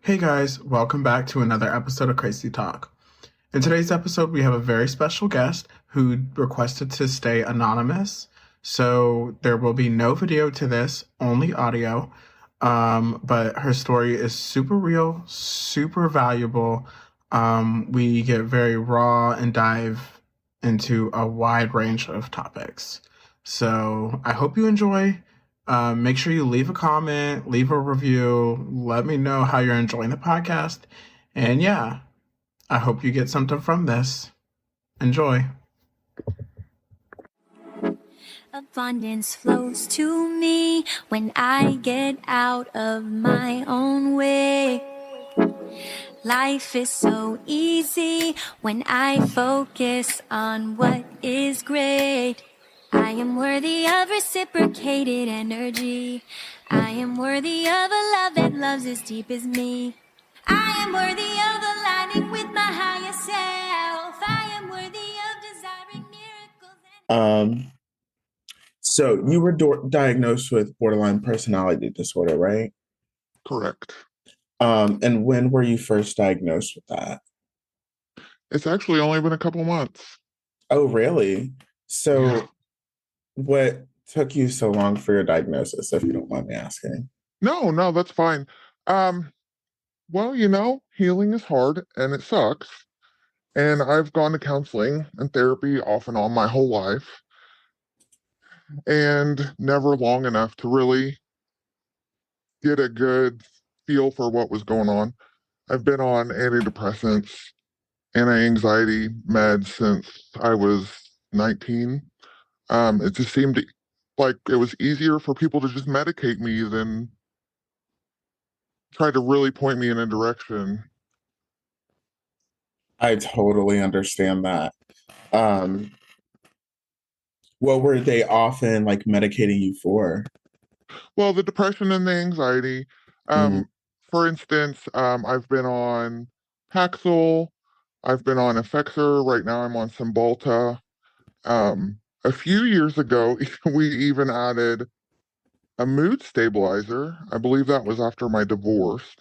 Hey guys, welcome back to another episode of Crazy Talk. In today's episode, we have a very special guest who requested to stay anonymous. So there will be no video to this, only audio. But her story is super real, super valuable. We get very raw and dive into a wide range of topics. So I hope you enjoy. Make sure you leave a comment, leave a review, let me know how you're enjoying the podcast. And yeah, I hope you get something from this. Enjoy. Abundance flows to me when I get out of my own way. Life is so easy when I focus on what is great. I am worthy of reciprocated energy. I am worthy of a love that loves as deep as me. I am worthy of aligning with my higher self. I am worthy of desiring miracles. So you were diagnosed with borderline personality disorder, right? Correct. And when were you first diagnosed with that? It's actually only been a couple months. Oh, really? So Yeah. what took you so long for your diagnosis, if you don't mind me asking? No, that's fine. Well, healing is hard and it sucks. And I've gone to counseling and therapy off and on my whole life, and never long enough to really get a good feel for what was going on. I've been on antidepressants, anti-anxiety meds since I was 19. It just seemed like it was easier for people to just medicate me than try to really point me in a direction. I totally understand that. What were they often like medicating you for? Well, the depression and the anxiety. Mhm. For instance, I've been on Paxil, I've been on Effexor, right now I'm on Cymbalta. A few years ago, we even added a mood stabilizer. I believe that was after my divorce.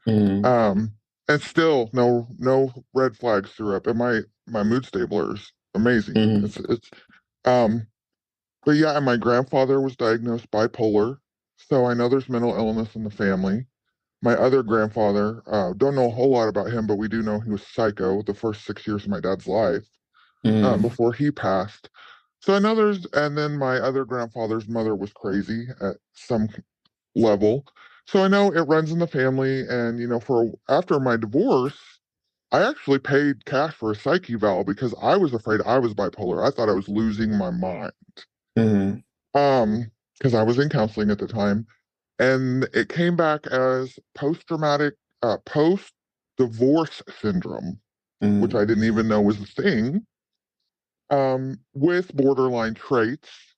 Mhm. And still no red flags threw up. And my mood stabler is amazing. Mhm. It's but yeah, and my grandfather was diagnosed bipolar, so I know there's mental illness in the family. My other grandfather, don't know a whole lot about him, but we do know he was psycho the first 6 years of my dad's life, Mhm. before he passed. So I know and then my other grandfather's mother was crazy at some level. So I know it runs in the family, and after my divorce, I actually paid cash for a psych eval because I was afraid I was bipolar. I thought I was losing my mind. Mhm. Because I was in counseling at the time, and it came back as post-traumatic, post-divorce syndrome, which Mhm. I didn't even know was a thing, with borderline traits.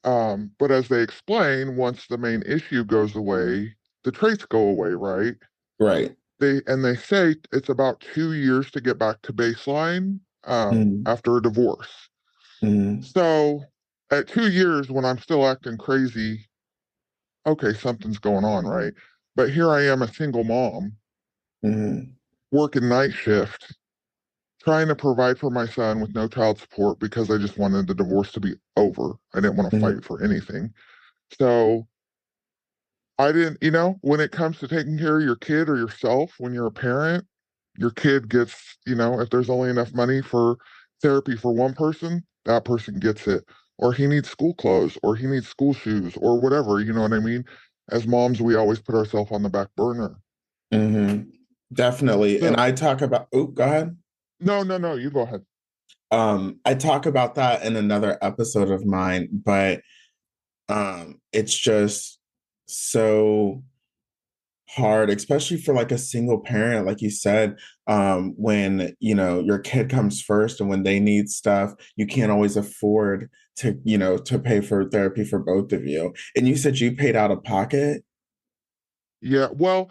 But as they explain, once the main issue goes away, the traits go away, right? Right. They say it's about 2 years to get back to baseline, Mhm. after a divorce. Mhm. So at 2 years, when I'm still acting crazy, okay, something's going on, right? But here I am, a single mom, Mhm. working night shift, trying to provide for my son with no child support because I just wanted the divorce to be over. I didn't want to Mhm. fight for anything. So I didn't, when it comes to taking care of your kid or yourself, when you're a parent, your kid gets, if there's only enough money for therapy for one person, that person gets it. Or he needs school clothes, or he needs school shoes, or whatever, you know what I mean? As moms, we always put ourselves on the back burner. Mhm. Definitely. And So, I talk about, oh, go ahead. no, you go ahead. I talk about that in another episode of mine, but it's just so hard, especially for like a single parent, like you said, when your kid comes first and when they need stuff, you can't always afford to pay for therapy for both of you. And you said you paid out of pocket. Yeah, well,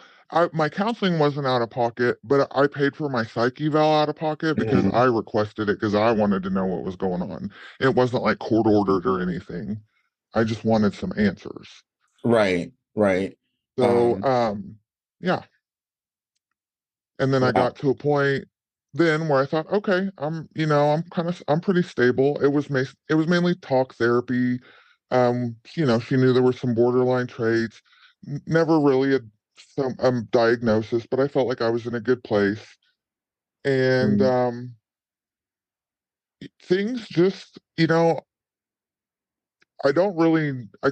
my counseling wasn't out of pocket, but I paid for my psych eval out of pocket because Mhm. I requested it because I wanted to know what was going on. It wasn't like court ordered or anything. I just wanted some answers. Right, right. So, Um, yeah. And then I Wow. got to a point then where I thought, okay, I'm pretty stable. It was mainly talk therapy. She knew there were some borderline traits. Never really some diagnosis, but I felt like I was in a good place. And Mm, things just, I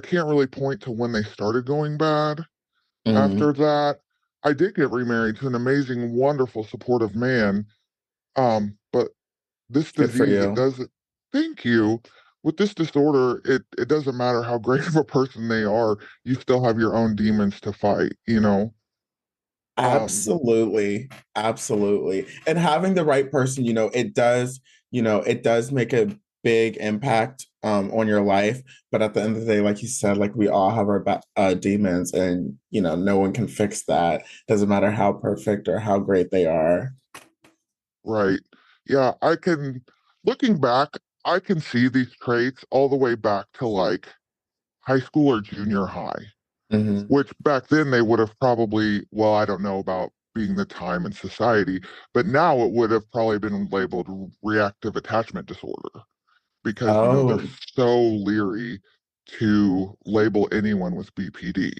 can't really point to when they started going bad. mm, After that, I did get remarried to an amazing, wonderful, supportive man. But this good for disease, it you. doesn't, thank you. With this disorder, it doesn't matter how great of a person they are, you still have your own demons to fight. Um, Absolutely. Absolutely. And having the right person, it does make a big impact on your life. But at the end of the day, like you said, like we all have our demons, and no one can fix that. Doesn't matter how perfect or how great they are. right. Yeah, looking back, I can see these traits all the way back to like high school or junior high, Hmm. which back then they would have probably, well, I don't know about being the time in society, but now it would have probably been labeled reactive attachment disorder because, they're Oh, so leery to label anyone with BPD.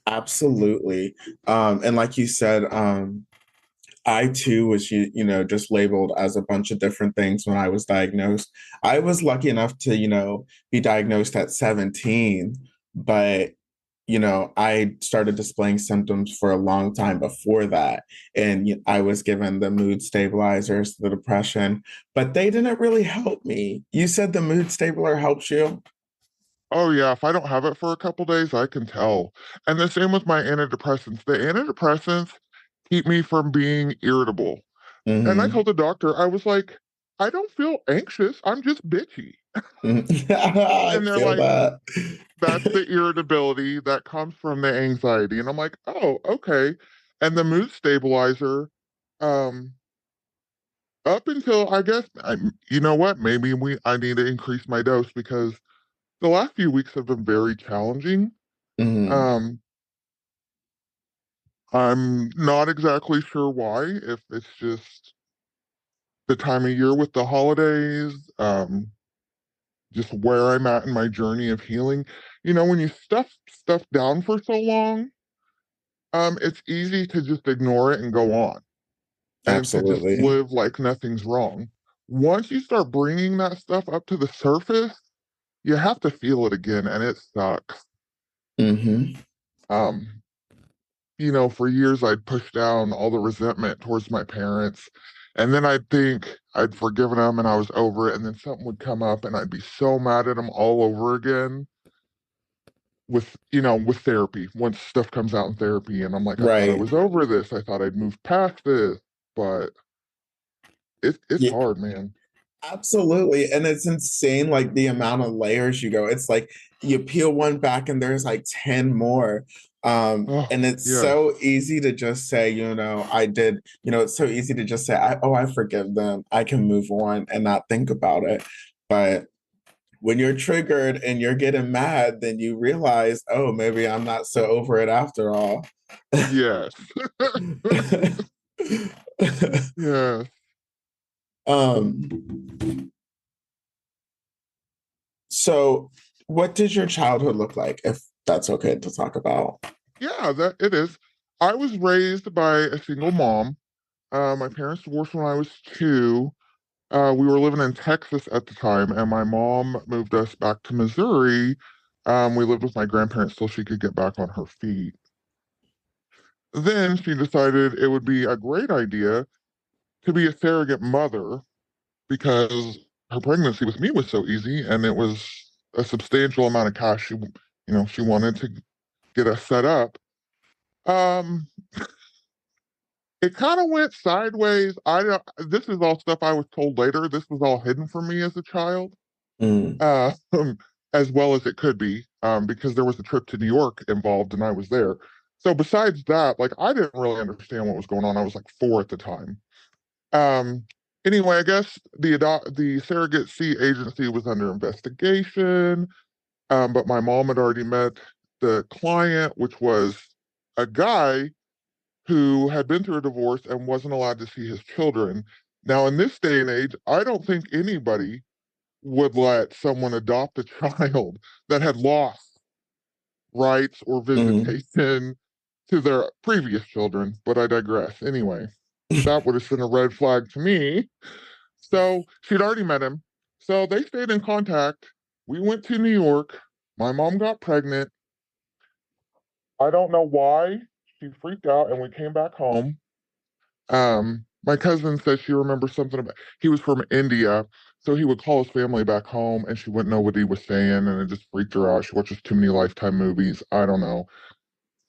absolutely. And like you said, I too was, just labeled as a bunch of different things when I was diagnosed. I was lucky enough to, be diagnosed at 17, but, I started displaying symptoms for a long time before that. And I was given the mood stabilizers, the depression, but they didn't really help me. You said the mood stabler helps you? Oh yeah, if I don't have it for a couple days, I can tell. And the same with my antidepressants. The antidepressants keep me from being irritable. And I Hmm. told the doctor, I was like, I don't feel anxious. I'm just bitchy. I And they're feel like, that. that's the irritability that comes from the anxiety. And I'm like, oh, okay. And the mood stabilizer, um, up until I guess, you know what? Maybe I need to increase my dose because the last few weeks have been very challenging. Hmm. Um, I'm not exactly sure why, if it's just the time of year with the holidays, just where I'm at in my journey of healing. When you stuff stuff down for so long, it's easy to just ignore it and go on and to just Absolutely. live like nothing's wrong. Once you start bringing that stuff up to the surface, you have to feel it again, and it sucks. Hmm. Um, for years I'd push down all the resentment towards my parents, and then I'd think I'd forgiven them and I was over it, and then something would come up and I'd be so mad at them all over again with therapy. Once stuff comes out in therapy, and I'm like, I thought I Right. was over this. I thought I'd moved past this, but it's Yeah, hard, man. absolutely. And it's insane, like the amount of layers you go. It's like you peel one back and there's like 10 more. Oh, And it's yes. so easy to just say, I did, it's so easy to just say, I forgive them. I can move on and not think about it. But when you're triggered and you're getting mad, then you realize, oh, maybe I'm not so over it after all. Yes. Yes. um, so what did your childhood look like, if that's okay to talk about? Yeah, that it is. I was raised by a single mom. My parents divorced when I was 2. We were living in Texas at the time, and my mom moved us back to Missouri. We lived with my grandparents till she could get back on her feet. Then she decided it would be a great idea to be a surrogate mother because her pregnancy with me was so easy, and it was a substantial amount of cash she wanted to get us set up. Um, it kind of went sideways. I don't. This is all stuff I was told later. This was all hidden from me as a child, Mm, uh, as well as it could be, because there was a trip to New York involved, and I was there. So besides that, like I didn't really understand what was going on. I was like 4 at the time. Um, anyway, I guess the surrogacy agency was under investigation, but my mom had already met the client, which was a guy who had been through a divorce and wasn't allowed to see his children. Now, in this day and age, I don't think anybody would let someone adopt a child that had lost rights or Mhm. visitation to their previous children, but I digress. Anyway, that would have sent a red flag to me. So she'd already met him. So they stayed in contact. We went to New York. My mom got pregnant. I don't know why she freaked out and we came back home. My cousin said she remembers something about he was from India, so he would call his family back home and she wouldn't know what he was saying, and it just freaked her out. She watches too many Lifetime movies. I don't know.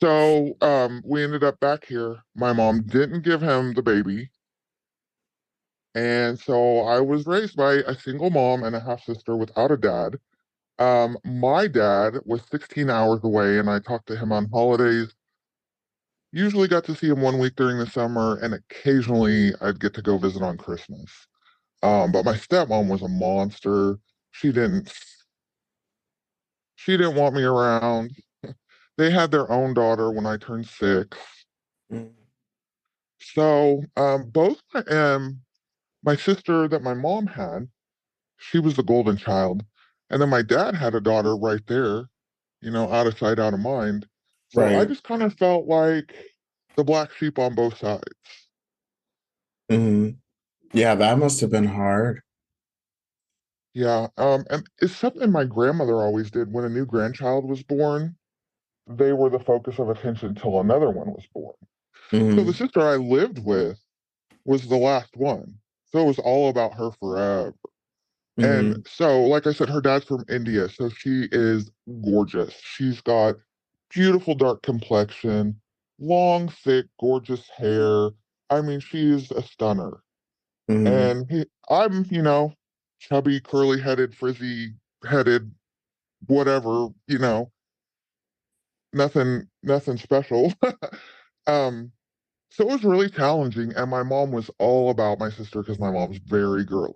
So we ended up back here. My mom didn't give him the baby. And so I was raised by a single mom and a half sister without a dad. My dad was 16 hours away, and I talked to him on holidays. Usually got to see him 1 week during the summer, and occasionally I'd get to go visit on Christmas. But my stepmom was a monster. She didn't she didn't want me around. They had their own daughter when I turned 6. Mm. So both my sister that my mom had, she was the golden child. And then my dad had a daughter right there, out of sight, out of mind. So I Right. just kind of felt like the black sheep on both sides. Mhm. Yeah, that must have been hard. Yeah. And it's something my grandmother always did when a new grandchild was born. They were the focus of attention till another one was born. So the Mhm. sister I lived with was the last one. So it was all about her forever. And Mhm. so, like I said, her dad's from India, so she is gorgeous. She's got beautiful dark complexion, long, thick, gorgeous hair. I mean, she's a stunner. Mhm. And I'm, chubby, curly-headed, frizzy-headed, whatever, nothing special. um, so it was really challenging, and my mom was all about my sister because my mom's very girly.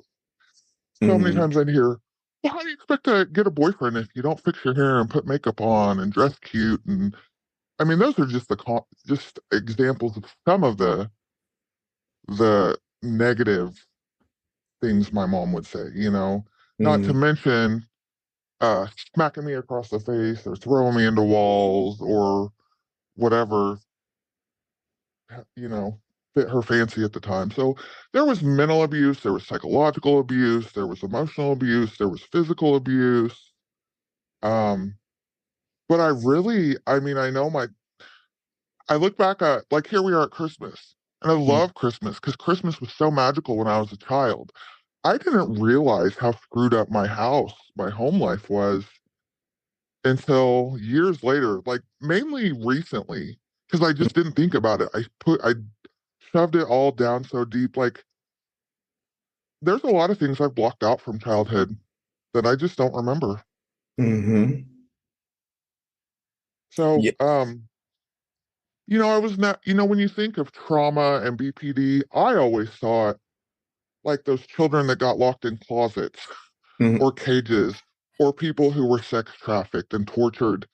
So many Mhm. times I'd hear, well, how do you expect to get a boyfriend if you don't fix your hair and put makeup on and dress cute? And I mean, those are just just examples of some of the negative things my mom would say. Not to Mhm. mention smacking me across the face or throwing me into walls or whatever, you know, fit her fancy at the time. So there was mental abuse, there was psychological abuse, there was emotional abuse, there was physical abuse. Um, But I mean, I look back at, like, here we are at Christmas, and I Mhm. love Christmas because Christmas was so magical when I was a child. I didn't realize how screwed up my home life was until years later, like mainly recently, because I just didn't think about it. I shoved it all down so deep. Like, there's a lot of things I've blocked out from childhood that I just don't remember. Mhm. So, Yeah. I was not, when you think of trauma and BPD, I always thought like those children that got locked in closets Mhm. or cages or people who were sex trafficked and tortured.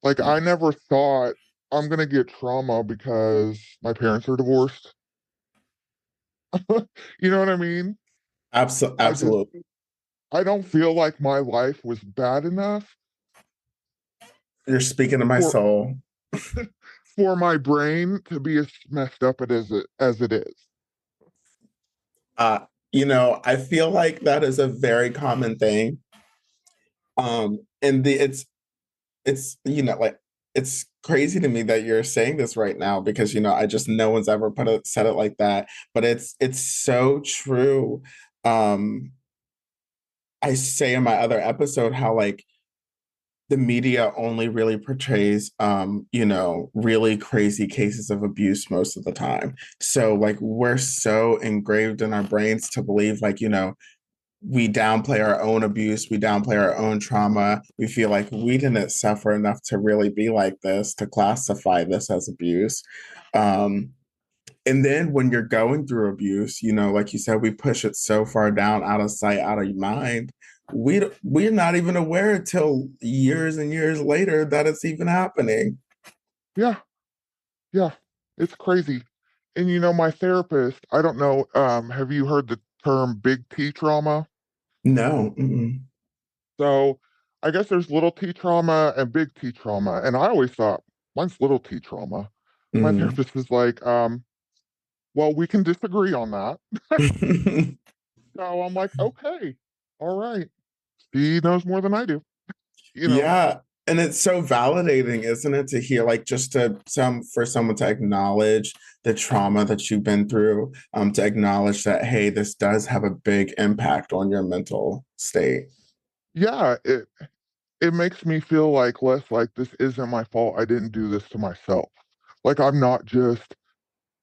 Like, I never thought I'm going to get trauma because my parents are divorced. You know what I mean? I just, Absolutely. I don't feel like my life was bad enough You're speaking to my for soul. for my brain to be as messed up as it is. Uh, I feel like that is a very common thing. And it's like it's crazy to me that you're saying this right now because I just no one's ever said it like that, but it's so true. Um, I say in my other episode how like the media only really portrays really crazy cases of abuse most of the time. So like we're so engraved in our brains to believe like, we downplay our own abuse, we downplay our own trauma. We feel like we didn't suffer enough to really be like this, to classify this as abuse. Um, and then when you're going through abuse, like you said, we push it so far down, out of sight, out of mind. We're not even aware until years and years later that it's even happening. Yeah, yeah. It's crazy. And you know, my therapist, I don't know, have you heard the term big T trauma? No. Mm-mm. So I guess there's little T trauma and big T trauma. And I always thought mine's little T trauma. My Mm. therapist was like, well, we can disagree on that. So I'm like, okay, all right. He knows more than I do, you know. Yeah. And it's so validating, isn't it, to hear like just to for someone to acknowledge the trauma that you've been through, to acknowledge that, hey, this does have a big impact on your mental state. Yeah, it makes me feel like less like this isn't my fault. I didn't do this to myself. Like I'm not just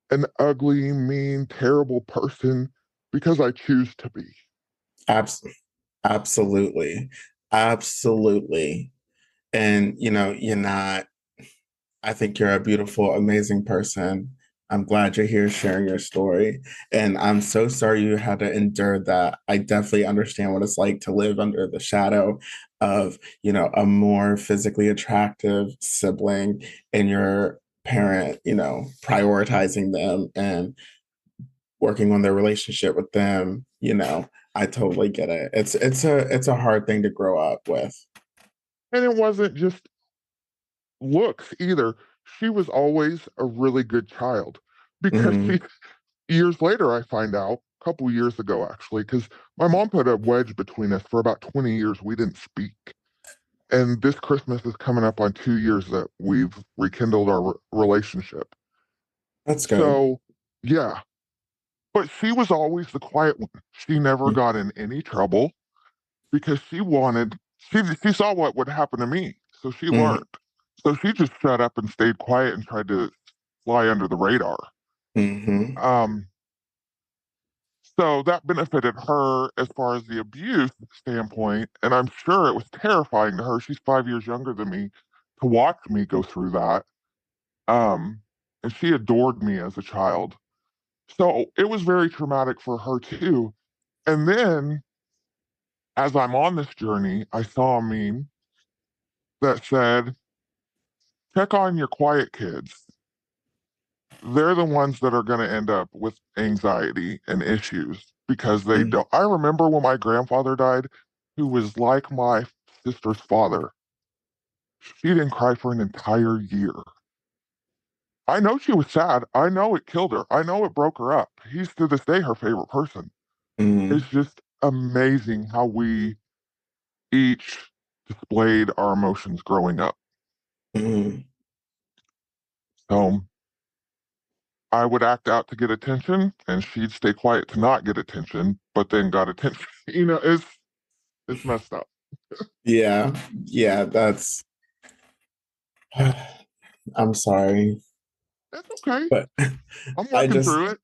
an ugly, mean, terrible person because I choose to be. Abs- Absolutely. Absolutely. And you're not, I think you're a beautiful, amazing person. I'm glad you're here sharing your story. And I'm so sorry you had to endure that. I definitely understand what it's like to live under the shadow of, a more physically attractive sibling and your parent, prioritizing them and working on their relationship with them. I totally get it. It's a hard thing to grow up with. And it wasn't just looks either. She was always a really good child because Hmm. she, years later, I find out, a couple years ago actually, because my mom put a wedge between us for about 20 years. We didn't speak. And this Christmas is coming up on 2 years that we've rekindled our relationship. That's good. So, yeah. But she was always the quiet one. She never got in any trouble because she saw what would happen to me. So she Hmm. learned. So she just shut up and stayed quiet and tried to fly under the radar. Hmm. Um, so that benefited her as far as the abuse standpoint. And I'm sure it was terrifying to her. She's 5 years younger than me to watch me go through that. Um, and she adored me as a child. So it was very traumatic for her too. And then as I'm on this journey, I saw a meme that said, check on your quiet kids. They're the ones that are going to end up with anxiety and issues because they don't. I remember when my grandfather died, who was like my sister's father. She didn't cry for an entire year. I know she was sad. I know it killed her. I know it broke her up. He's to this day her favorite person. Hmm. It's just amazing how we each displayed our emotions growing up. Hmm. So I would act out to get attention, and she'd stay quiet to not get attention, but then got attention. It's messed up. Yeah, yeah, that's I'm sorry, That's okay. but I'm I working just through it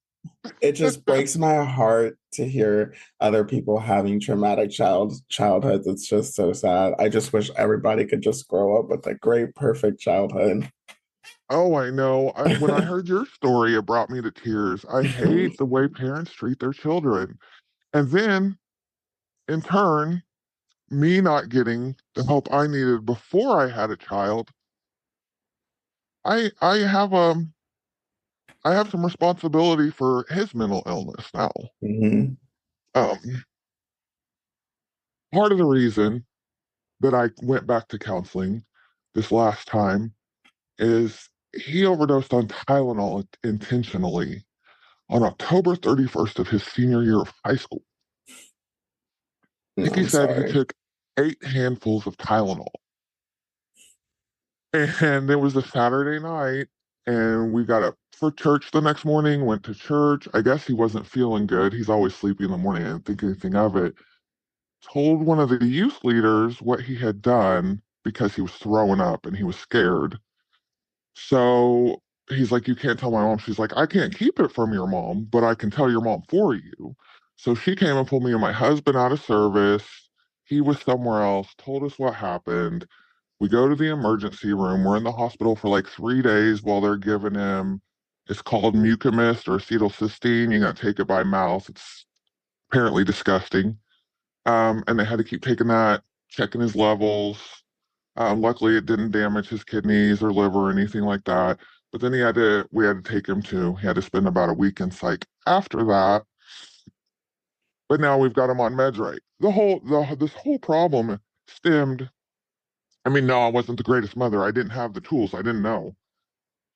it. just breaks my heart to hear other people having traumatic childhoods. It's just so sad. I just wish everybody could just grow up with a great, perfect childhood. Oh, I know. When I heard your story, it brought me to tears. I hate the way parents treat their children. And then, in turn, me not getting the help I needed before I had a child, I have I have some responsibility for his mental illness now. Hmm. Um, Part of the reason that I went back to counseling this last time is he overdosed on Tylenol intentionally on October 31st of his senior year of high school. I No, think he I'm said he sorry. took 8 handfuls of Tylenol. And it was a Saturday night, and we got up for church the next morning, went to church. I guess he wasn't feeling good. He's always sleepy in the morning. I didn't think anything of it. Told one of the youth leaders what he had done because he was throwing up and he was scared. So he's like, you can't tell my mom. She's like, I can't keep it from your mom, but I can tell your mom for you. So she came and pulled me and my husband out of service. He was somewhere else, told us what happened. We go to the emergency room. We're in the hospital for like 3 days while they're giving him, it's called Mucomyst or acetylcysteine. You got to take it by mouth. It's apparently disgusting. And they had to keep taking that, checking his levels. Luckily, it didn't damage his kidneys or liver or anything like that. But then we had to take him he had to spend about a week in psych after that. But now we've got him on meds right. This whole problem stemmed. I mean, no, I wasn't the greatest mother. I didn't have the tools. I didn't know.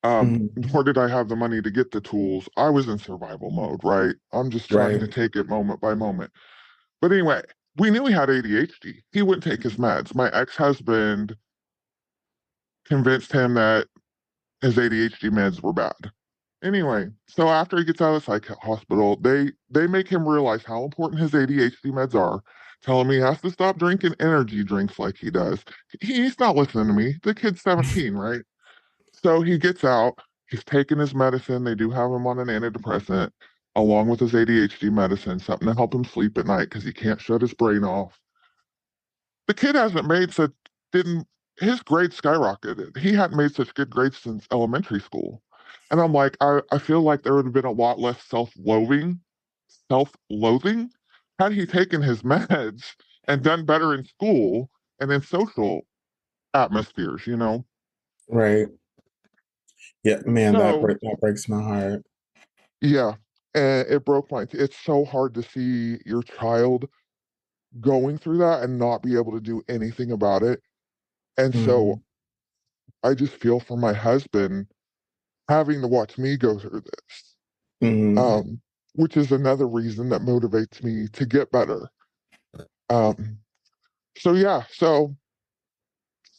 Nor did I have the money to get the tools. I was in survival mode, right? I'm just trying to Right. take it moment by moment. But anyway, we knew he had ADHD. He wouldn't take his meds. My ex-husband convinced him that his ADHD meds were bad. Anyway, so after he gets out of the psych hospital, they make him realize how important his ADHD meds are. Tell him he has to stop drinking energy drinks like he does. He's not listening to me. The kid's 17, right? So he gets out. He's taking his medicine. They do have him on an antidepressant along with his ADHD medicine, something to help him sleep at night because he can't shut his brain off. The kid hasn't made such didn't his grades skyrocketed. He hadn't made such good grades since elementary school. And I'm like, I feel like there would have been a lot less self-loathing had he taken his meds and done better in school and in social atmospheres, you know? Right. Yeah, man, So that breaks my heart. yeah. And it broke it's so hard to see your child going through that and not be able to do anything about it. And so Mhm. I just feel for my husband having to watch me go through this, Mhm. which is another reason that motivates me to get better. Um, so yeah, so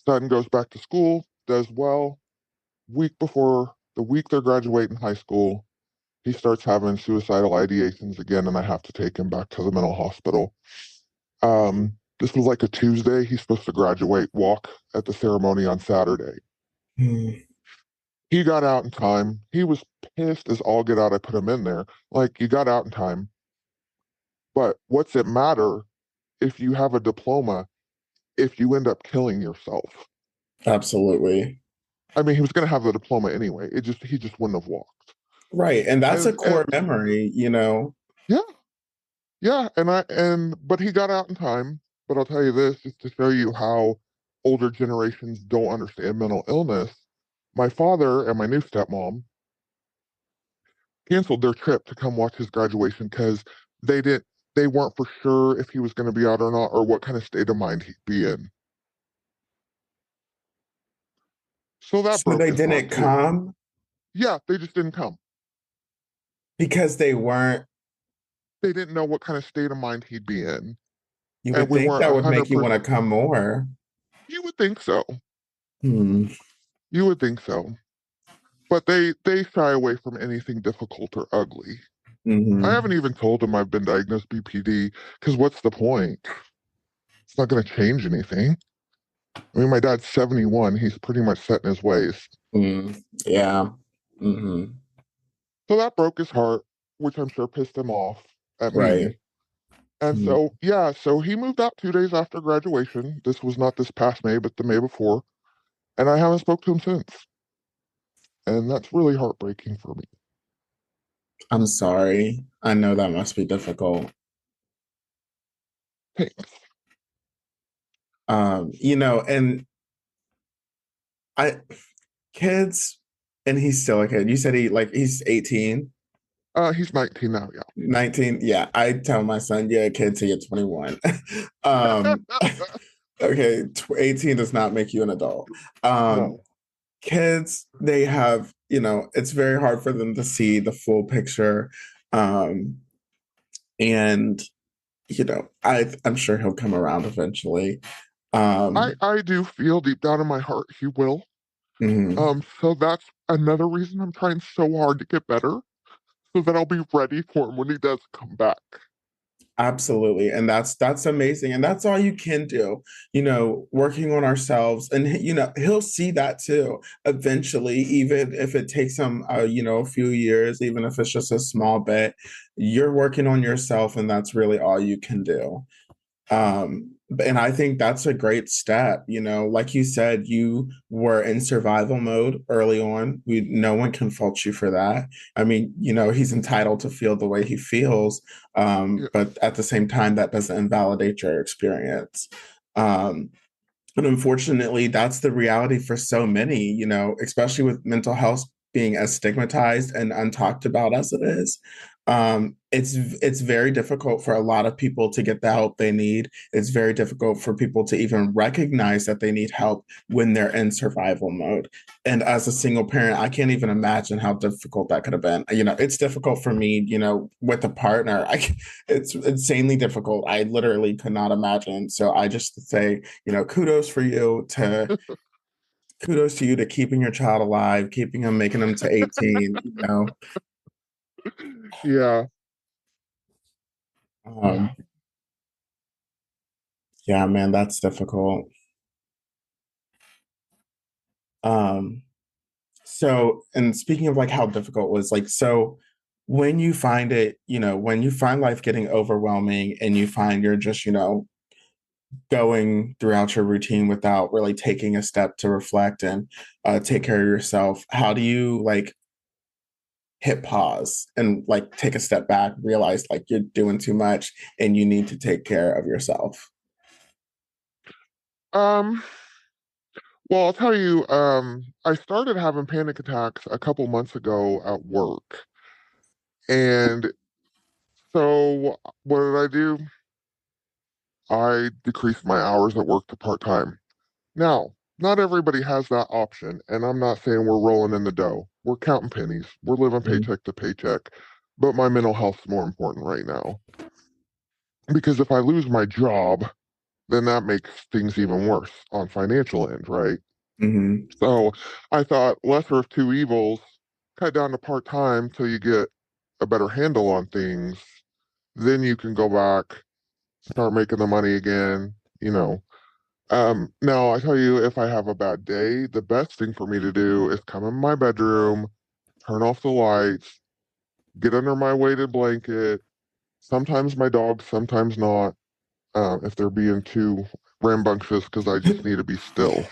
son goes back to school, does well. The week they're graduating high school, he starts having suicidal ideations again, and I have to take him back to the mental hospital. This was like a Tuesday. He's supposed to walk at the ceremony on Saturday. Mm. He got out in time. He was pissed as all get out. I put him in there. Like, you got out in time. But what's it matter if you have a diploma if you end up killing yourself? Absolutely. I mean, he was going to have the diploma anyway. He just wouldn't have walked. Right. And that's a And core memory, you know. yeah, yeah. But he got out in time. But I'll tell you this, just to show you how older generations don't understand mental illness. My father and my new stepmom canceled their trip to come watch his graduation because they didn't they weren't for sure if he was going to be out or not or what kind of state of mind he'd be in. So that So broke they his heart didn't too. come Yeah, they just didn't come. because they weren't, They didn't know what kind of state of mind he'd be in. you And would we think weren't that a would make hundred you want to percent. come more. You would think so. Hmm. You would think so. But they shy away from anything difficult or ugly. I Hmm. haven't even told them I've been diagnosed BPD because what's the point? It's not going to change anything. I mean, my dad's 71. He's pretty much set in his ways. Mm. Yeah. Hmm. So that broke his heart, which I'm sure pissed him off at me. Right. And Mm. so, yeah, so he moved out 2 days after graduation. This was not this past May, but the May before. And I haven't spoke to him since. And that's really heartbreaking for me. I'm sorry. I know that must be difficult. Thanks. You know, and I kids, and he's still a kid. You said he's 18, He's 19 now, 19. Yeah, I tell my son, you're a kid till you're 21. yeah. um, okay, 18 does not make you an adult. Um, No. kids, they have, you know, it's very hard for them to see the full picture. Um, and you know, I'm sure he'll come around eventually. I do feel deep down in my heart he will. Mhm. So that's another reason I'm trying so hard to get better, so that I'll be ready for him when he does come back. Absolutely. And that's amazing. And that's all you can do, you know, working on ourselves. And you know, he'll see that too eventually, even if it takes him you know, a few years, even if it's just a small bit, you're working on yourself and that's really all you can do. And I think that's a great step. You know, like you said, you were in survival mode early on. No one can fault you for that. I mean, you know, he's entitled to feel the way he feels, Yeah. but at the same time, that doesn't invalidate your experience. Um, and unfortunately, that's the reality for so many, you know, especially with mental being as stigmatized and untalked about as it is. It's very difficult for a lot of people to get the help they need. It's very difficult for people to even recognize that they need help when they're in survival mode. And as a single parent, I can't even imagine how difficult that could have been. You know, it's difficult for me, you know, with a partner. It's insanely difficult. I literally could not imagine. So I just say, you know, kudos to you to keeping your child alive, keeping him, making him to 18, you know. Yeah. Um, yeah, man, that's difficult. Um, so, and speaking of like how difficult it was, like, so when you find it, you know, when you find life getting overwhelming and you find you're just, you know, going throughout your routine without really taking a step to reflect and take care of yourself, how do you like hit pause and like take a step back, realize like you're doing too much and you need to take care of yourself? Um, well, I'll tell you, I started having panic attacks a couple months ago at work. And so what did I do? I decreased my hours at work to part-time. Now, not everybody has that option, and I'm not saying we're rolling in the dough. We're counting pennies. We're living Mhm. paycheck to paycheck. But my mental health's more important right now. Because if I lose my job, then that makes things even worse on financial end, right? Mhm. So I thought lesser of two evils, cut down to part-time till you get a better handle on things. Then you can go back, start making the money again, you know. Now I tell you, if I have a bad day, the best thing for me to do is come in my bedroom, turn off the lights, get under my weighted blanket. Sometimes my dog, sometimes not, if they're being too rambunctious because I just need to be still.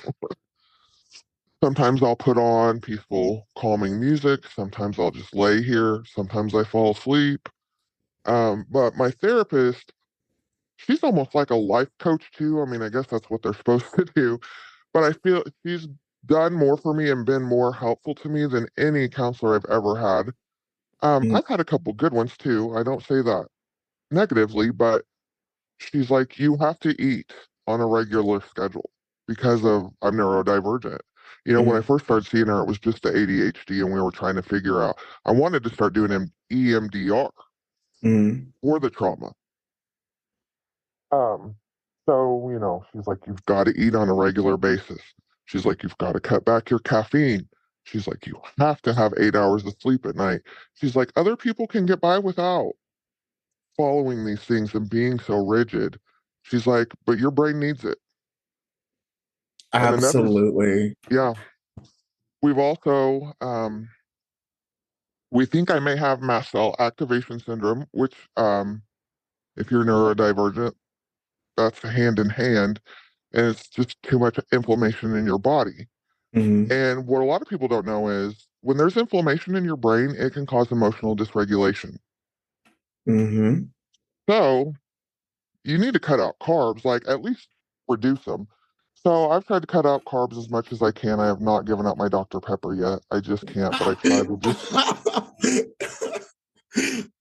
Sometimes I'll put on peaceful, calming music. Sometimes I'll just lay here. Sometimes I fall asleep. But my therapist, she's almost like a life coach too. I mean, I guess that's what they're supposed to do. But I feel she's done more for me and been more helpful to me than any counselor I've ever had. Mhm. I've had a couple good ones too. I don't say that negatively, but she's like, you have to eat on a regular schedule because of I'm neurodivergent. You know, when I Mhm. first started seeing her, it was just the ADHD, and we were trying to figure out. I wanted to start doing EMDR Mhm. for the trauma. Um, so you know, she's like, you've got to eat on a regular basis. She's like, you've got to cut back your caffeine. She's like, you have to have 8 hours of sleep at night. She's like, other people can get by without following these things and being so rigid. She's like, but your brain needs it. And another, Absolutely. yeah, we've also, we think I may have mast cell activation syndrome, which, if you're neurodivergent, that's hand in hand, and it's just too much inflammation in your body. Mhm. And what a lot of people don't know is when there's inflammation in your brain, it can cause emotional dysregulation. Mhm. So you need to cut out carbs, like at least reduce them. So I've tried to cut out carbs as much as I can. I have not given up my Dr. Pepper yet. I just can't, but I try to just.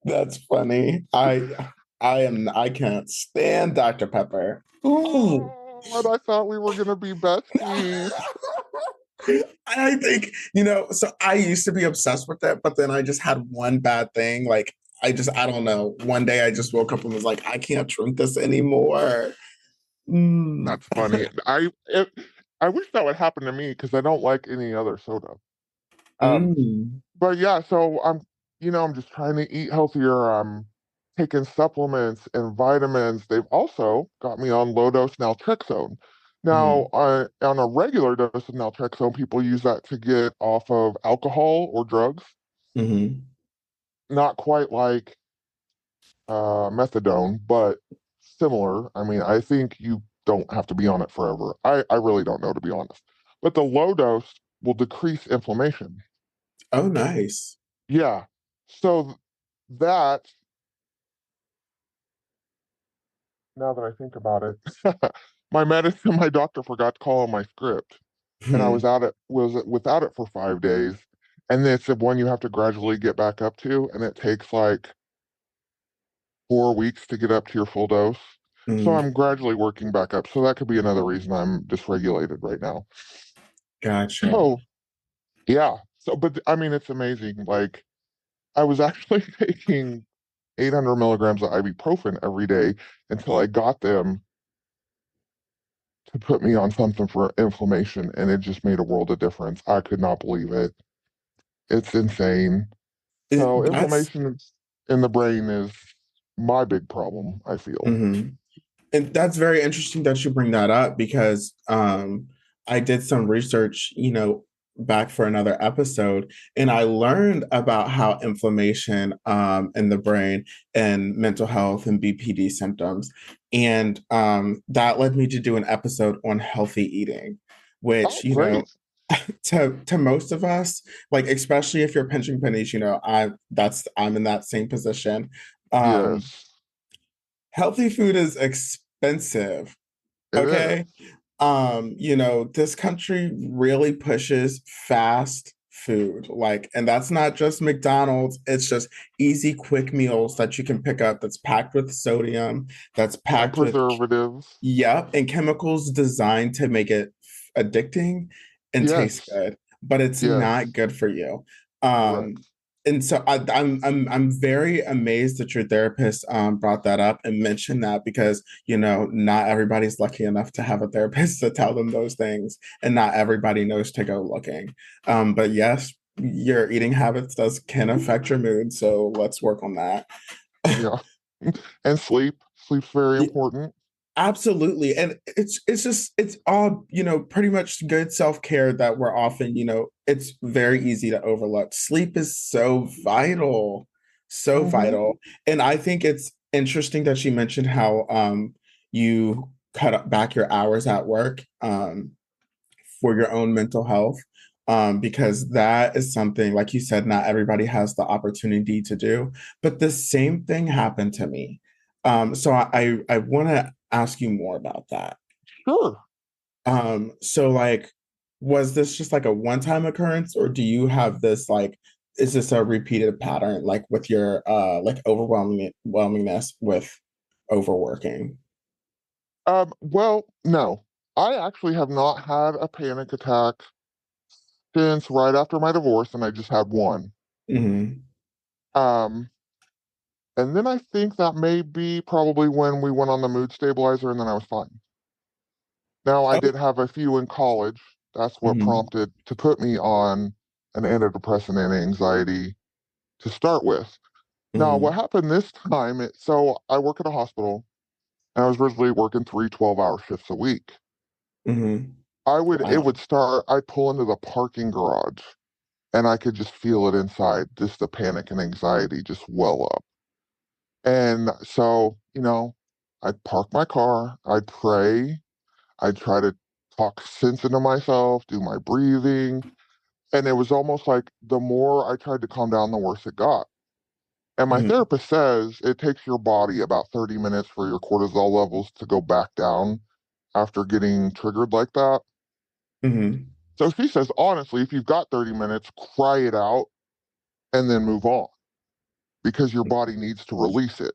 That's funny. I can't stand Dr. Pepper. Ooh. Oh, and I thought we were gonna be besties. I think, you know, so I used to be obsessed with it, but then I just had one bad thing. Like, I don't know. One day I just woke up and was like, I can't drink this anymore. Mm. That's funny. I wish that would happen to me because I don't like any other soda. Um, Mm. but yeah, so I'm just trying to eat healthier. I'm taking supplements and vitamins. They've also got me on low dose naltrexone. Now, Mm. on a regular dose of naltrexone, people use that to get off of alcohol or drugs. Mhm. Not quite like methadone, but similar. I mean, I think you don't have to be on it forever. I really don't know, to be honest. But the low dose will decrease inflammation. Oh, nice. Yeah. So that, now that I think about it, my medicine, my doctor forgot to call on my script, and I Hmm. was without it for 5 days, and it's the one you have to gradually get back up to, and it takes like 4 weeks to get up to your full dose. So Mm, I'm gradually working back up. So that could be another reason I'm dysregulated right now. gotcha. So yeah. So, but I mean, it's amazing. Like I was actually taking 800 milligrams of ibuprofen every day until I got them to put me on something for inflammation, and it just made a world of difference. I could not believe it. It's insane. So That's inflammation in the brain is my big problem, I feel. mhm. And that's very interesting that you bring that up because I did some research, back for another episode, and I learned about how inflammation in the brain and mental health and BPD symptoms. And that led me to do an episode on healthy eating, Oh, which, great. to most of us, like especially if you're pinching pennies, I'm in that same position. Um, Yes, Healthy food is expensive. it is. Okay. This country really pushes fast food. Like, and that's not just McDonald's, it's just easy, quick meals that you can pick up that's packed with sodium, that's And packed with, preservatives. yep, and chemicals designed to make it addicting and taste Yes, good, but it's not yes, good for you. correct. Um, and so I'm very amazed that your therapist brought that up and mentioned that because not everybody's lucky enough to have a therapist to tell them those things, and not everybody knows to go looking. But yes, your eating habits does can affect your mood, so let's work on that. Yeah. And sleep. Sleep's very important. Absolutely. And it's all, pretty much good self-care that we're often, it's very easy to overlook. Sleep is so vital, so Hmm. vital. And I think it's interesting that you mentioned how you back your hours at work for your own mental health. Because that is something, like you said, not everybody has the opportunity to do. But the same thing happened to me. So I want to ask you more about that. Sure. So like, was this just like a one-time occurrence, or do you have this like, is this a repeated pattern, like with your like overwhelmingness with overworking? Well, no. I actually have not had a panic attack since right after my divorce, and I just had one. Hmm. Um, and then I think that may be probably when we went on the mood stabilizer, and then I was fine. Now, I Oh, did have a few in college. That's what hmm. prompted to put me on an antidepressant and anxiety to start with. Now, what Hmm. happened this time, so I work at a hospital, and I was originally working 3 12-hour shifts a week. Hmm. It Wow. would start, I'd pull into the parking garage, and I could just feel it inside, just the panic and anxiety just well up. And so, I'd park my car, I'd pray, I'd try to talk sense into myself, do my breathing. And it was almost like the more I tried to calm down, the worse it got. And my Hmm. therapist says it takes your body about 30 minutes for your cortisol levels to go back down after getting triggered like that. Hmm. So she says, honestly, if you've got 30 minutes, cry it out and then move on because your body needs to release it.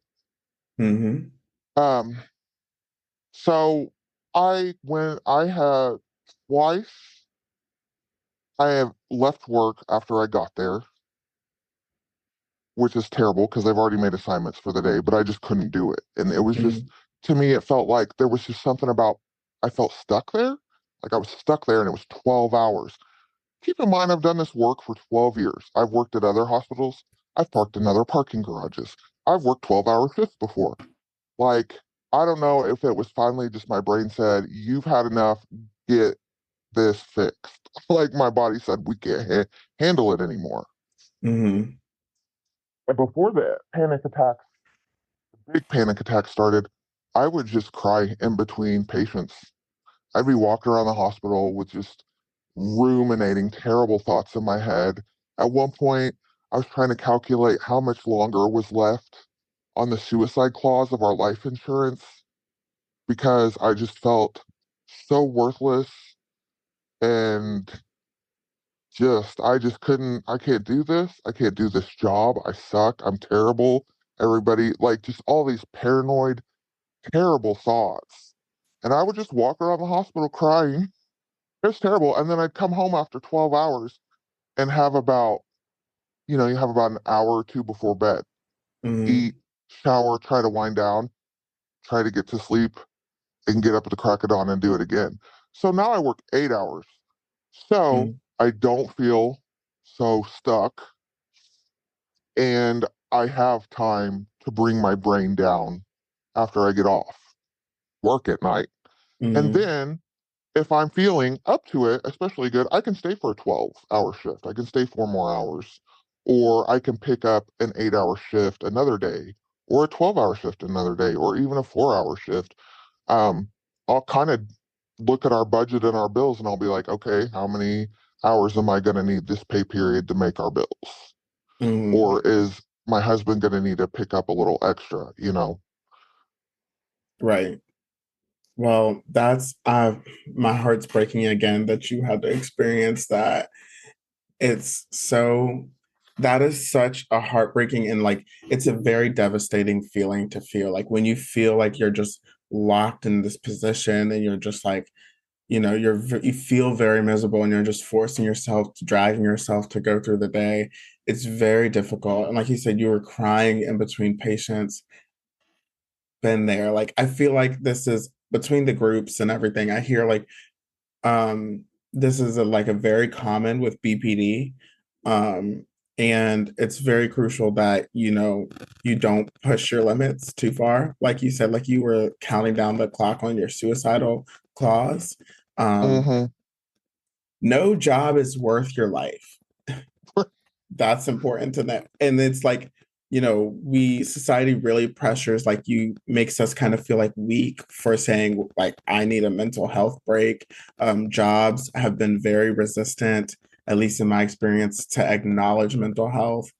Hmm. Um, so when I had twice, I have left work after I got there, which is terrible because I've already made assignments for the day, but I just couldn't do it. And it was just, Hmm. to me, it felt like there was just something about, I felt stuck there. Like I was stuck there and it was 12 hours. Keep in mind, I've done this work for 12 years. I've worked at other hospitals. I've parked in other parking garages. I've worked 12-hour shifts before. Like, I don't know if it was finally just my brain said, you've had enough, get this fixed. Like my body said, we can't handle it anymore. Hmm. And before the big panic attack started, I would just cry in between patients. I'd be walking around the hospital with just ruminating terrible thoughts in my head. At one point, I was trying to calculate how much longer was left on the suicide clause of our life insurance because I just felt so worthless and I just couldn't, I can't do this. I can't do this job. I suck. I'm terrible. Everybody, like, just all these paranoid, terrible thoughts. And I would just walk around the hospital crying. It was terrible. And then I'd come home after 12 hours and have about, you have about an hour or two before bed. Mm, Eat, shower, try to wind down, try to get to sleep, and get up at the crack of dawn and do it again. So now I work 8 hours. So mm, I don't feel so stuck, and I have time to bring my brain down after I get off work at night. And mm, then if I'm feeling up to it, especially good, I can stay for a 12-hour shift. I can stay 4 more hours, or I can pick up an 8-hour shift another day, or a 12-hour shift another day, or even a 4-hour shift. Um, I'll kind of look at our budget and our bills, and I'll be like, okay, how many hours am I going to need this pay period to make our bills? mm. Or is my husband going to need to pick up a little extra? Right. Well, that's my heart's breaking again that you had to experience that. It's so that is such a heartbreaking and like it's a very devastating feeling to feel like when you feel like you're just locked in this position and you're just like, you feel very miserable and you're just forcing yourself to dragging yourself to go through the day. It's very difficult. And like you said, you were crying in between patients, been there. Like I feel like this is between the groups and everything. I hear like this is like a very common with BPD. Um, and it's very crucial that, you don't push your limits too far. Like you said, like you were counting down the clock on your suicidal clause. Um, Mm-hmm. no job is worth your life. That's important to them. And it's like, we society really pressures like you makes us kind of feel like weak for saying like I need a mental health break. Jobs have been very resistant, at least in my experience, to acknowledge mental health.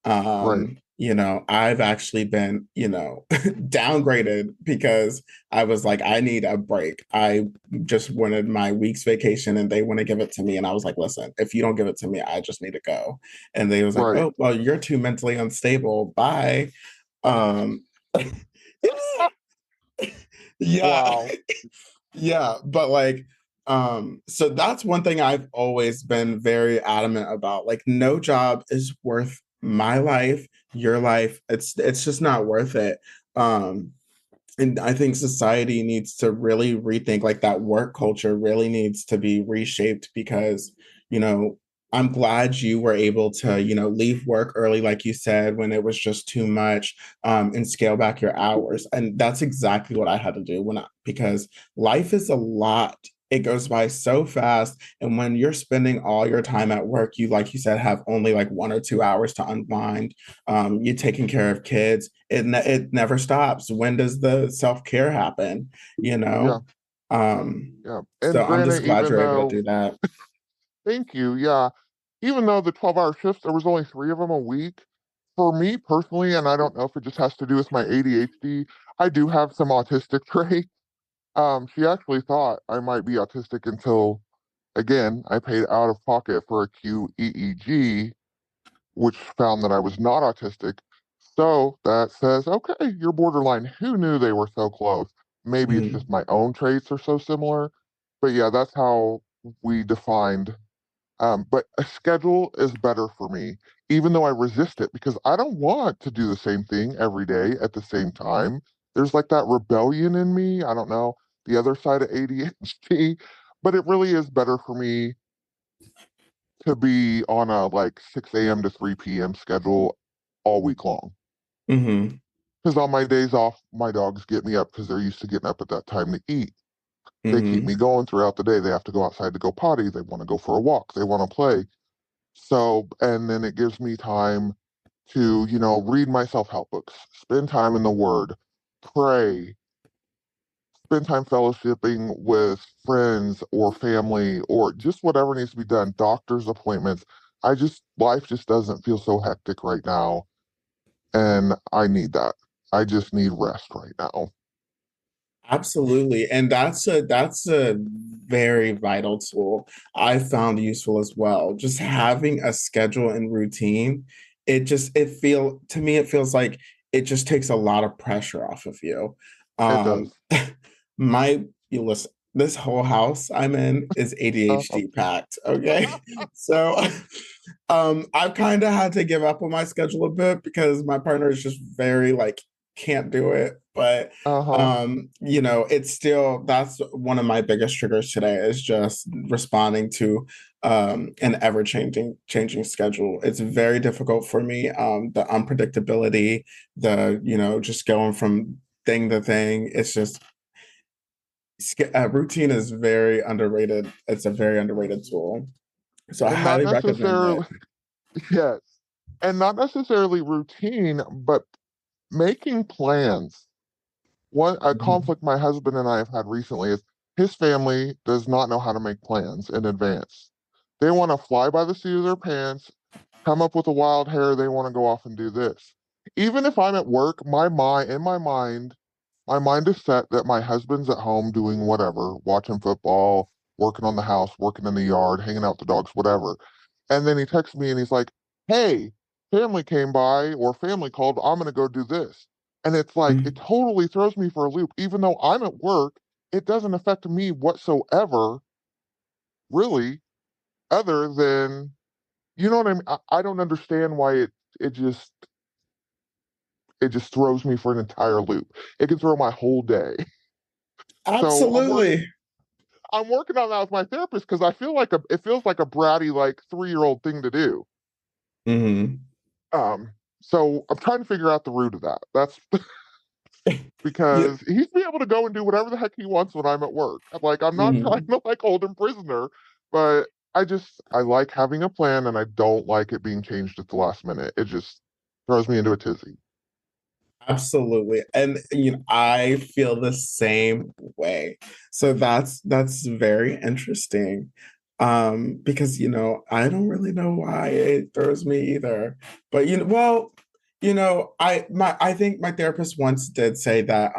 Right. I've actually been, downgraded because I was like, I need a break. I just wanted my week's vacation and they want to give it to me. And I was like, listen, if you don't give it to me, I just need to go. And they was like, Right. oh, well, you're too mentally unstable. Bye. Um, yeah, Wow. yeah. But like, so that's one thing I've always been very adamant about. Like, no job is worth my life, your life. It's just not worth it. Um, and I think society needs to really rethink like that work culture really needs to be reshaped because, you know, I'm glad you were able to, leave work early, like you said, when it was just too much, and scale back your hours. And that's exactly what I had to do because life is a lot. It goes by so fast. And when you're spending all your time at work, you, like you said, have only like 1 or 2 hours to unwind. You're taking care of kids. It never stops. When does the self care happen? You Yeah. know. Yeah. So And I'm just granted, glad even you're able to though, do that. thank you. Yeah. Even though the 12-hour shifts, there was only three of them a week. For me personally, and I don't know if it just has to do with my ADHD, I do have some autistic traits. She actually thought I might be autistic until, again, I paid out of pocket for a QEEG, which found that I was not autistic. So that says, okay, you're borderline. Who knew they were so close? Maybe it's Mhm. just my own traits are so similar. But yeah, that's how we defined. But a schedule is better for me, even though I resist it because I don't want to do the same thing every day at the same time. There's like that rebellion in me. I don't know, the other side of ADHD, but it really is better for me to be on a like 6 a.m. to 3 p.m. schedule all week long. Mhm. Because on my days off, my dogs get me up because they're used to getting up at that time to eat. They keep me Mhm. going throughout the day. They have to go outside to go potty. They want to go for a walk. They want to play. So, and then it gives me time to, read my self help books, spend time in the Word, pray, spend time fellowshipping with friends or family or just whatever needs to be done, doctor's appointments. Life just doesn't feel so hectic right now. And I need that. I just need rest right now. Absolutely. And that's a very vital tool I found useful as well. Just having a schedule and routine, it feels like it just takes a lot of pressure off of you. It Um does. my you listen, this whole house I'm in is Uh, ADHD packed, okay? So I've kind of had to give up on my schedule a bit because my partner is just very like can't do it. But uh-huh. it's still that's one of my biggest triggers today is just responding to an changing schedule. It's very difficult for me. The unpredictability, just going from thing to thing. It's just routine is very underrated. It's a very underrated tool. So I And not highly recommend it. necessarily, yes. And not necessarily routine, but making plans. One a Mhm. conflict my husband and I have had recently is his family does not know how to make plans in advance. They want to fly by the seat of their pants, come up with a wild hair, they want to go off and do this. Even if I'm at work, my mind is set that my husband's at home doing whatever, watching football, working on the house, working in the yard, hanging out with the dogs, whatever. And then he texts me and he's like, "Hey, family came by or family called, I'm gonna go do this." And it's like it Mhm. totally throws me for a loop. Even though I'm at work, it doesn't affect me whatsoever, really, other than you know what I mean? I don't understand why it just it just throws me for an entire loop. It can throw my whole day. So Absolutely. I'm working on that with my therapist because I feel like it feels like a bratty like 3-year-old thing to do. Hmm. Um, so I'm trying to figure out the root of that. That's Yeah. because he's be able to go and do whatever the heck he wants when I'm at work. I'm not trying Mhm. to like hold him prisoner, but I like having a plan and I don't like it being changed at the last minute. It just throws me into a tizzy. Absolutely. And I feel the same way. So that's very interesting. Because I don't really know why it throws me either. But I think my therapist once did say that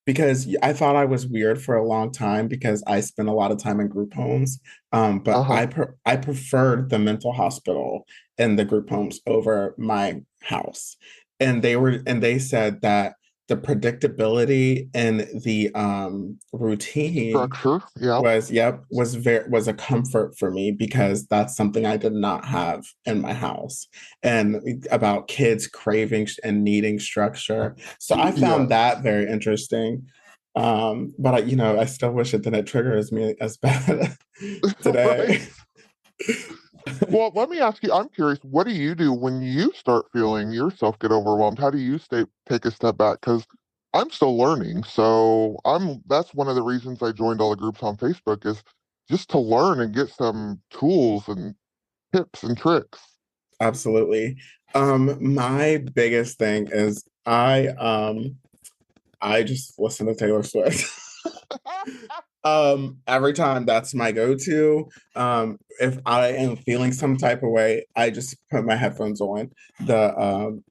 because I thought I was weird for a long time because I spent a lot of time in group homes. But Uh-huh. I preferred the mental hospital and the group homes over my house. And they said that the predictability and the routine Structure. Yeah. was a comfort for me because that's something I did not have in my house. And about kids craving and needing structure, so I found Yes. that very interesting. But I still wish it didn't trigger me as bad Right. today. Well, let me ask you, I'm curious, what do you do when you start feeling yourself get overwhelmed? How do you take a step back? Because I'm still learning. So that's one of the reasons I joined all the groups on Facebook is just to learn and get some tools and tips and tricks. Absolutely. My biggest thing is I just listen to Taylor Swift. Every time that's my go-to. If I am feeling some type of way, I just put my headphones on.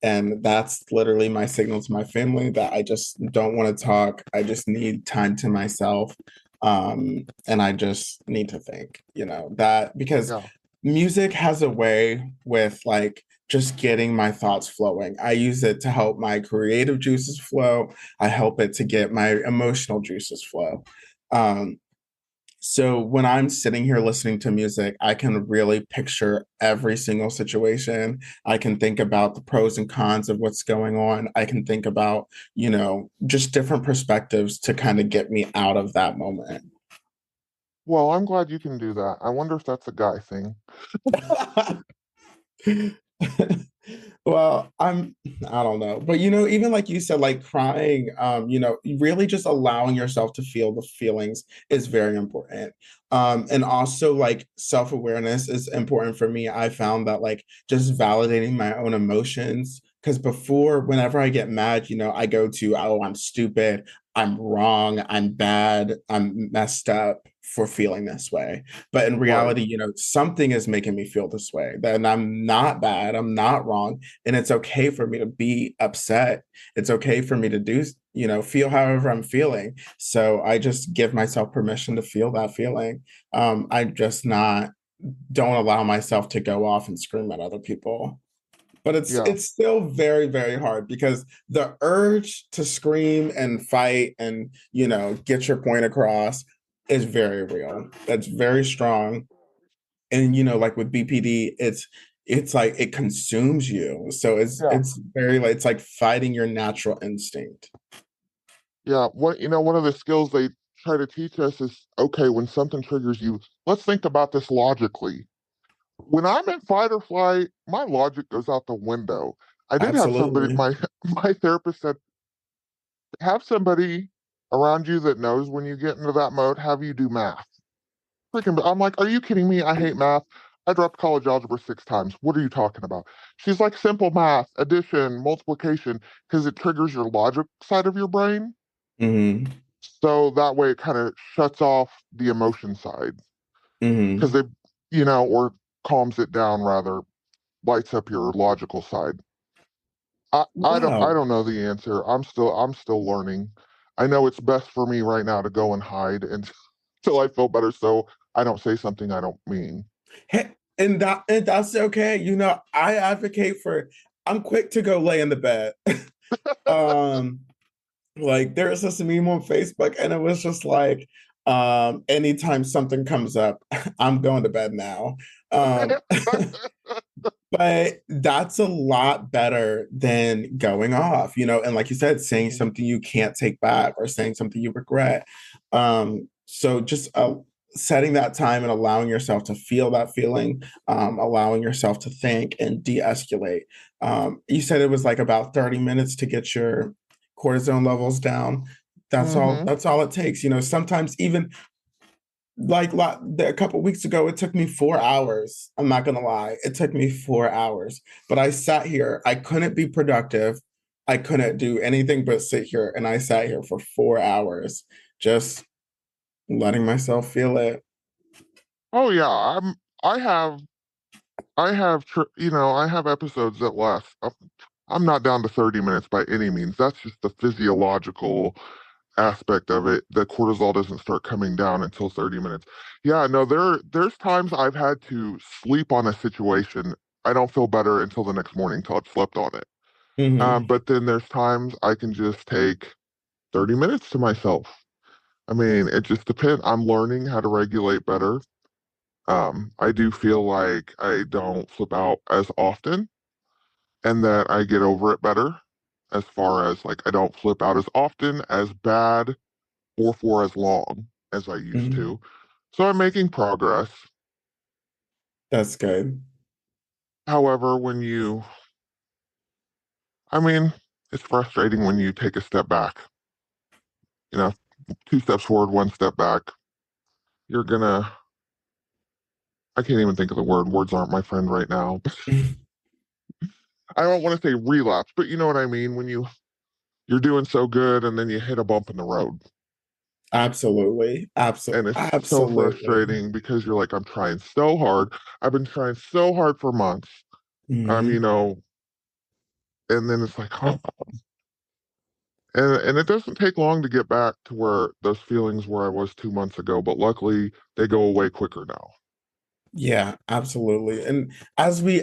And that's literally my signal to my family that I just don't want to talk. I just need time to myself. And I just need to think, that because Yeah. music has a way with like just getting my thoughts flowing. I use it to help my creative juices flow. I help it to get my emotional juices flow. Um, so when I'm sitting here listening to music, I can really picture every single situation. I can think about the pros and cons of what's going on. I can think about, just different perspectives to kind of get me out of that moment. Well, I'm glad you can do that. I wonder if that's a guy thing. Well, I don't know. But even like you said, like crying, really just allowing yourself to feel the feelings is very important. And also like self-awareness is important for me. I found that like just validating my own emotions. Because before, whenever I get mad, I go to, oh, I'm stupid, I'm wrong, I'm bad, I'm messed up for feeling this way. But in Right. reality, something is making me feel this way. That I'm not bad, I'm not wrong, and it's okay for me to be upset. It's okay for me to feel however I'm feeling. So I just give myself permission to feel that feeling. I just not don't allow myself to go off and scream at other people. But it's Yeah. it's still very, very hard because the urge to scream and fight and get your point across is very real. That's very strong. And like with BPD, it's like it consumes you. So it's Yeah. it's very like it's like fighting your natural instinct. Yeah. One of the skills they try to teach us is, okay, when something triggers you, let's think about this logically. When I'm in fight or flight, my logic goes out the window. I did have somebody, Absolutely. my therapist said, have somebody around you that knows when you get into that mode, have you do math. Freaking, I'm like, are you kidding me? I hate math. I dropped college algebra 6 times. What are you talking about? She's like, simple math, addition, multiplication, because it triggers your logic side of your brain. Hmm. So that way it kind of shuts off the emotion side because Hmm. or calms it down rather, lights up your logical side. I Wow. don't know the answer. I'm still learning. I know it's best for me right now to go and hide until I feel better, so I don't say something I don't mean. Hey, and that's okay. I advocate for I'm quick to go lay in the bed. um like there was this meme on Facebook and it was just like anytime something comes up, I'm going to bed now. Um but that's a lot better than going off, and like you said, saying something you can't take back or saying something you regret. So just setting that time and allowing yourself to feel that feeling, allowing yourself to think and de-escalate. You said it was like about 30 minutes to get your cortisone levels down. That's all. Hmm. That's all it takes. Sometimes even like a couple weeks ago, it took me 4 hours. I'm not gonna lie, it took me 4 hours. But I sat here. I couldn't be productive. I couldn't do anything but sit here, and I sat here for 4 hours, just letting myself feel it. Oh yeah, I have I have episodes that last. I'm not down to 30 minutes by any means. That's just the physiological aspect of it. The cortisol doesn't start coming down until 30 minutes. Yeah, no, there's times I've had to sleep on a situation. I don't feel better until the next morning till I've slept on it. Hmm. But then there's times I can just take 30 minutes to myself. I mean, it just depends. I'm learning how to regulate better. I do feel like I don't flip out as often and that I get over it better as far as like I don't flip out as often, as bad, or for as long as I used Hmm. to. So I'm making progress. That's good. However, I mean, it's frustrating when you take a step back, you know, 2 steps forward, 1 step back. You're gonna, I can't even think of the word. Words aren't my friend right now. I don't want to say relapse, but you know what I mean when you're doing so good and then you hit a bump in the road. Absolutely. And it's so Absolutely. frustrating because you're like, I'm trying so hard. I've been trying so hard for months. You Hmm. know, and then it's like, oh, and it doesn't take long to get back to where those feelings where I was 2 months ago, but luckily they go away quicker now. Yeah, absolutely. And as we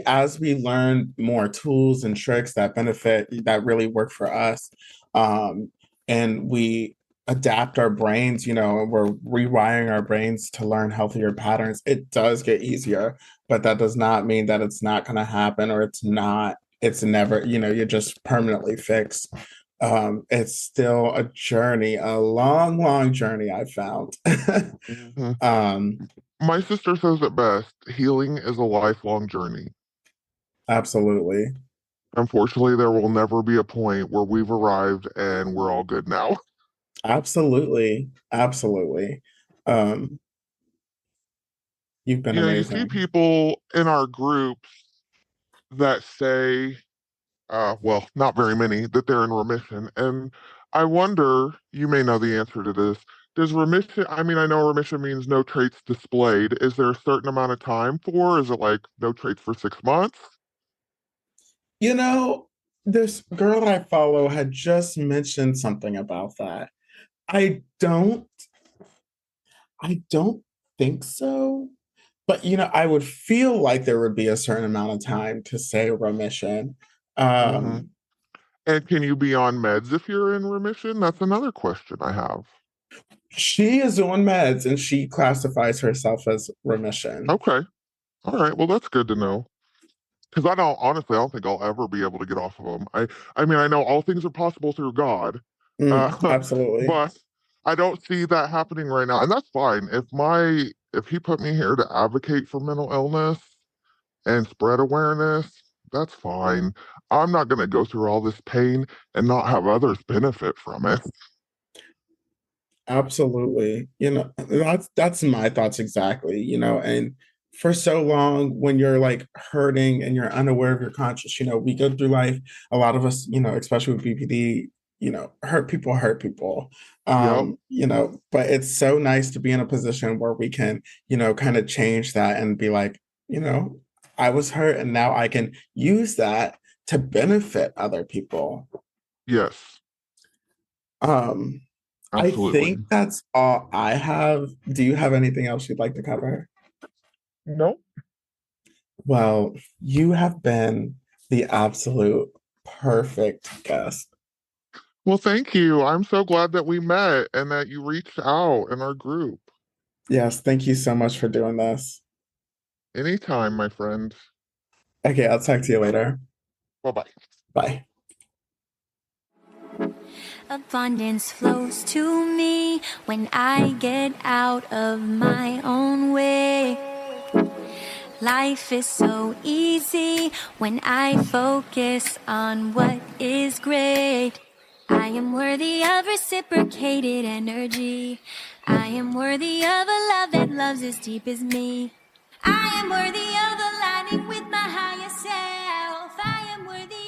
learn more tools and tricks that benefit that really work for us, um, and we adapt our brains, and we're rewiring our brains to learn healthier patterns, it does get easier, but that does not mean that it's not going to happen or it's never, you're just permanently fixed. It's still a journey, a long, long journey, I found. Hmm. um, My sister says it best, healing is a lifelong journey. Absolutely. Unfortunately, there will never be a point where we've arrived and we're all good now. Absolutely. Absolutely. Um, you've been You see amazing. people in our groups that say, well, not very many, that they're in remission. And I wonder, you may know the answer to this, Does remission, I mean, I know remission means no traits displayed. Is there a certain amount of time for? Is it like no traits for 6 months? You know, this girl I follow had just mentioned something about that. I don't I don't think so. But I would feel like there would be a certain amount of time to say remission. Hmm. Um, And can you be on meds if you're in remission? That's another question I have. she is on meds and she classifies herself as remission. Okay. All right. Well, that's good to know. Because I don't think I'll ever be able to get off of them. I mean, I know all things are possible through God, Absolutely. but I don't see that happening right now, and that's fine. If he put me here to advocate for mental illness and spread awareness, that's fine. I'm not going to go through all this pain and not have others benefit from it. Absolutely. That's my thoughts exactly, and for so long when you're like hurting and you're unaware of your conscience, we go through life, a lot of us, especially with BPD, hurt people. Yep. But it's so nice to be in a position where we can, kind of change that and be like, you know, I was hurt and now I can use that to benefit other people. Yes. Um, I Absolutely. think that's all I have. Do you have anything else you'd like to cover? No. Well, you have been the absolute perfect guest. Well, thank you. I'm so glad that we met and that you reached out in our group. Yes, thank you so much for doing this. Anytime, my friend. Okay, I'll talk to you later. Bye bye. Bye. Abundance flows to me when I get out of my own way. Life is so easy when I focus on what is great. I am worthy of reciprocated energy. I am worthy of a love that loves as deep as me. I am worthy of aligning with my higher self. I am worthy